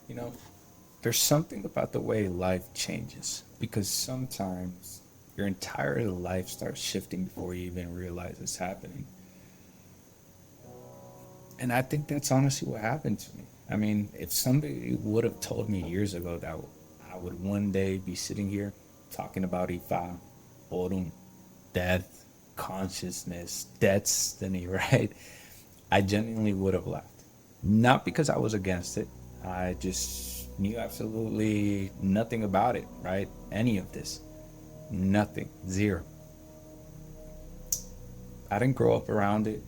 You know, there's something about the way life changes because sometimes your entire life starts shifting before you even realize it's happening. And I think that's honestly what happened to me. I mean, if somebody would have told me years ago that I would one day be sitting here talking about Ifa, Orun, death, consciousness, destiny, right? I genuinely would have laughed. Not because I was against it. I just knew absolutely nothing about it, right? Any of this. Nothing. Zero. I didn't grow up around it.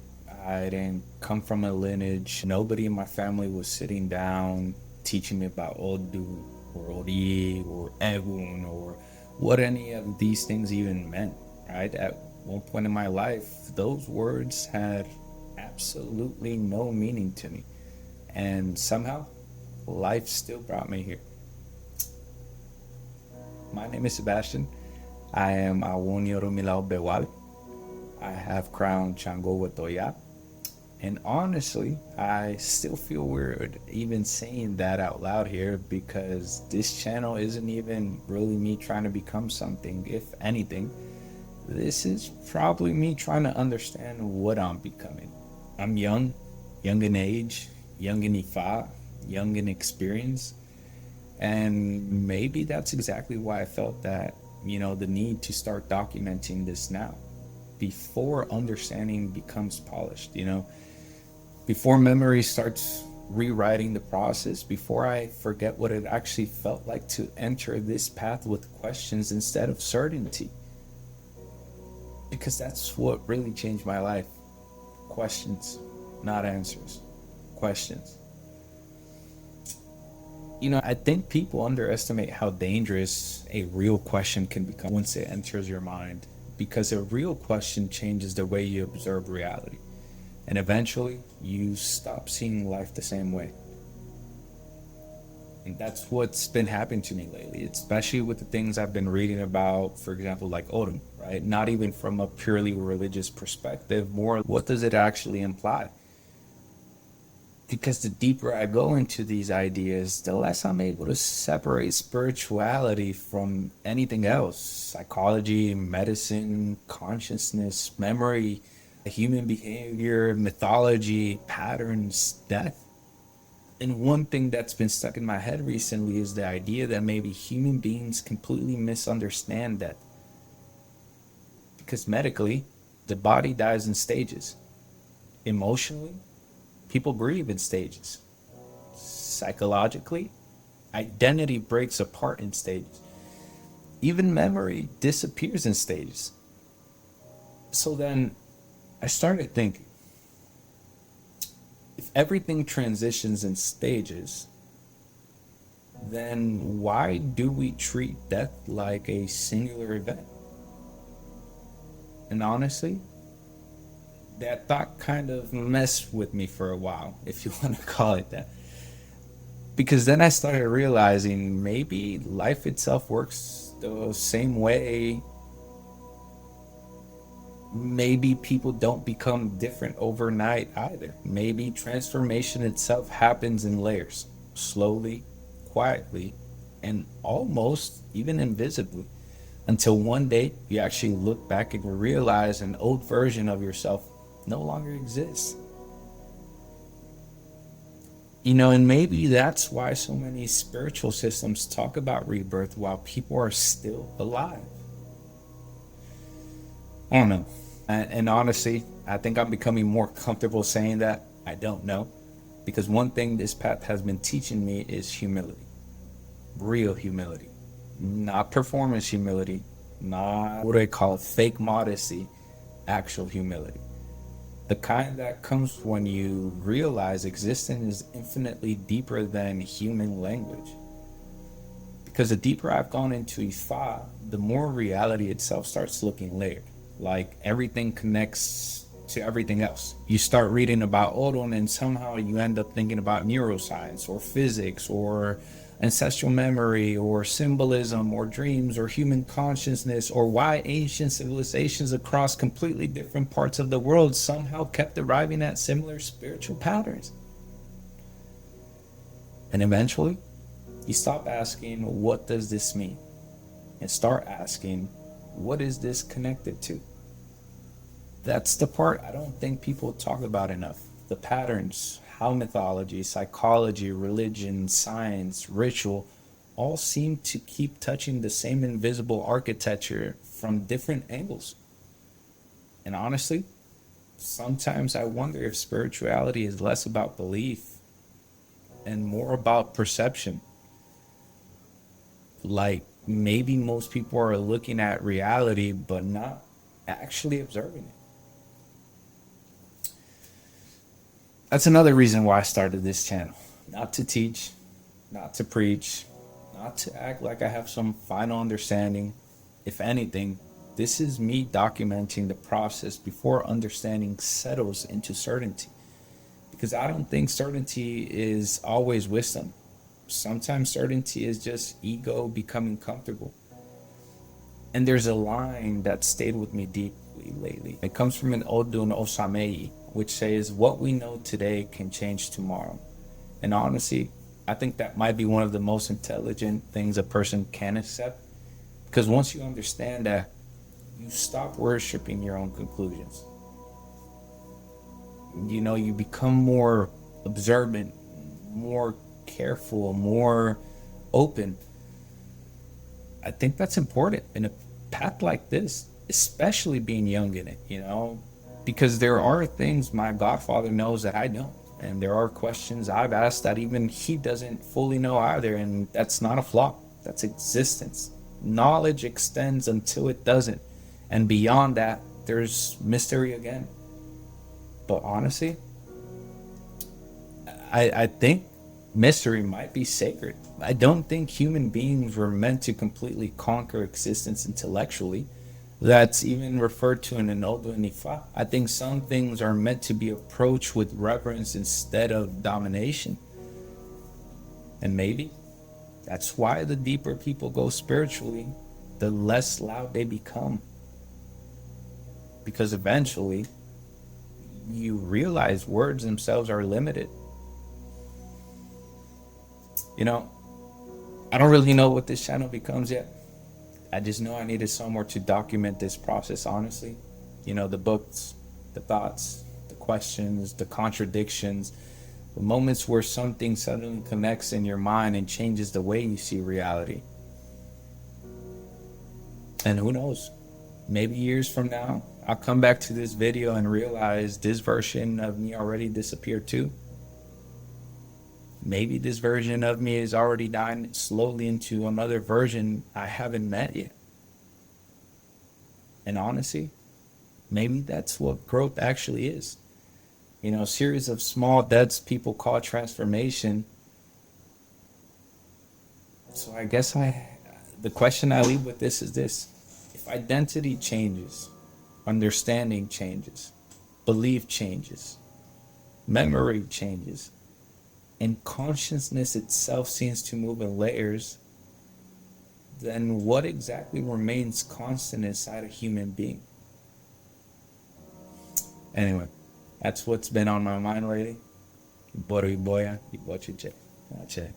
I didn't come from a lineage. Nobody in my family was sitting down teaching me about Odu or Ori or Egun or what any of these things even meant, right? At one point in my life, those words had absolutely no meaning to me. And somehow, life still brought me here. My name is Sebastian. I am Awon Yoromilao Bewal. I have crowned Chango Watoya. And honestly, I still feel weird even saying that out loud here because this channel isn't even really me trying to become something. If anything, this is probably me trying to understand what I'm becoming. I'm young, young in age, young in Ifa, young in experience. And maybe that's exactly why I felt that, the need to start documenting this now before understanding becomes polished. Before memory starts rewriting the process, before I forget what it actually felt like to enter this path with questions instead of certainty. Because that's what really changed my life. Questions, not answers. Questions. I think people underestimate how dangerous a real question can become once it enters your mind. Because a real question changes the way you observe reality. And eventually, you stop seeing life the same way. And that's what's been happening to me lately, especially with the things I've been reading about, for example, like Orun, right? Not even from a purely religious perspective, more what does it actually imply? Because the deeper I go into these ideas, the less I'm able to separate spirituality from anything else. Psychology, medicine, consciousness, memory, human behavior, mythology, patterns, death. And one thing that's been stuck in my head recently is the idea that maybe human beings completely misunderstand death. Because medically, the body dies in stages. Emotionally, people grieve in stages. Psychologically, identity breaks apart in stages. Even memory disappears in stages. So then I started thinking, if everything transitions in stages, then why do we treat death like a singular event? And honestly, that thought kind of messed with me for a while, if you want to call it that. Because then I started realizing maybe life itself works the same way. Maybe people don't become different overnight either. Maybe transformation itself happens in layers, slowly, quietly, and almost even invisibly, until one day you actually look back and realize an old version of yourself no longer exists. And maybe that's why so many spiritual systems talk about rebirth while people are still alive. I don't know. And honestly, I think I'm becoming more comfortable saying that. I don't know. Because one thing this path has been teaching me is humility. Real humility. Not performance humility. Not what I call fake modesty. Actual humility. The kind that comes when you realize existence is infinitely deeper than human language. Because the deeper I've gone into Ifa, the more reality itself starts looking layered. Like everything connects to everything else. You start reading about Orun and somehow you end up thinking about neuroscience or physics or ancestral memory or symbolism or dreams or human consciousness or why ancient civilizations across completely different parts of the world somehow kept arriving at similar spiritual patterns. And eventually, You stop asking, what does this mean? And start asking, what is this connected to? That's the part I don't think people talk about enough. The patterns, how mythology, psychology, religion, science, ritual all seem to keep touching the same invisible architecture from different angles. And honestly, sometimes I wonder if spirituality is less about belief and more about perception. Like maybe most people are looking at reality but not actually observing it. That's another reason why I started this channel. Not to teach, not to preach, not to act like I have some final understanding. If anything, this is me documenting the process before understanding settles into certainty. Because I don't think certainty is always wisdom. Sometimes certainty is just ego becoming comfortable. And there's a line that stayed with me deeply lately. It comes from an Odun Osamei, which says, what we know today can change tomorrow. And honestly, I think that might be one of the most intelligent things a person can accept. Because once you understand that, you stop worshiping your own conclusions. You know, you become more observant, more careful, more open. I think that's important in a path like this, especially being young in it, you know, because there are things my godfather knows that I don't. And there are questions I've asked that even he doesn't fully know either. And that's not a flaw, that's existence. Knowledge extends until it doesn't. And beyond that, there's mystery again. But honestly, I think mystery might be sacred. I don't think human beings were meant to completely conquer existence intellectually. That's even referred to in an Odu Nifa. I think some things are meant to be approached with reverence instead of domination. And maybe that's why the deeper people go spiritually, the less loud they become. Because eventually, you realize words themselves are limited. You know, I don't really know what this channel becomes yet. I just know I needed somewhere to document this process honestly. You know, the books, the thoughts, the questions, the contradictions, the moments where something suddenly connects in your mind and changes the way you see reality. And who knows, maybe years from now, I'll come back to this video and realize this version of me already disappeared too. Maybe this version of me is already dying slowly into another version I haven't met yet. And honestly, maybe that's what growth actually is. You know, a series of small deaths people call transformation. So I guess the question I leave with this is this. If identity changes, understanding changes, belief changes, memory changes, and consciousness itself seems to move in layers, then what exactly remains constant inside a human being? Anyway, that's what's been on my mind lately. Boro y boya y bochiche. Ashe.